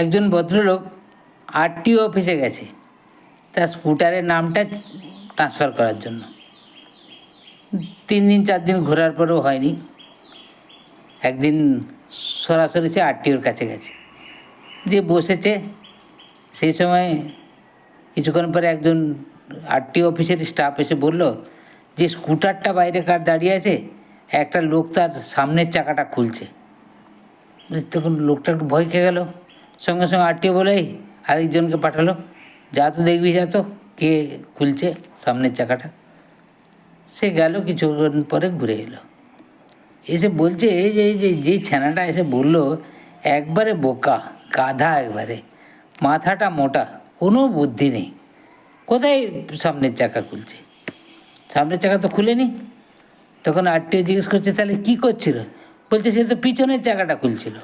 একজন ভদ্রলোক আরটিও অফিসে গেছে তার স্কুটারের নামটা ট্রান্সফার করার জন্য। 3 দিন 4 দিন ঘোরার পরেও হয়নি। একদিন সরাসরি সে আরটিওর কাছে গেছে, দিয়ে বসেছে। সেই সময় কিছুক্ষণ পরে একজন আরটিও অফিসের স্টাফ এসে বলল যে স্কুটারটা বাইরে কার দাঁড়িয়ে আছে, একটা লোক তার সামনের চাকাটা খুলছে। তখন লোকটা একটু ভয় খেয়ে গেল। সঙ্গে সঙ্গে আরটিও বলে আরেকজনকে পাঠালো, যা তো দেখবি, যা তো কে খুলছে সামনের চাকাটা। সে গেল, কিছুক্ষণ পরে ঘুরে এলো, এসে বলছে যে ছানাটা এসে বলল, একবারে বোকা, গাধা, একবারে মাথাটা মোটা, কোনো বুদ্ধি নেই, কোথায় সামনের চাকা খুলছে? সামনের চাকা তো খুলেনি। তখন আরটিও জিজ্ঞেস করছে, তাহলে কী করছিল? বলছে সে তো পিছনের চাকাটা খুলছিল।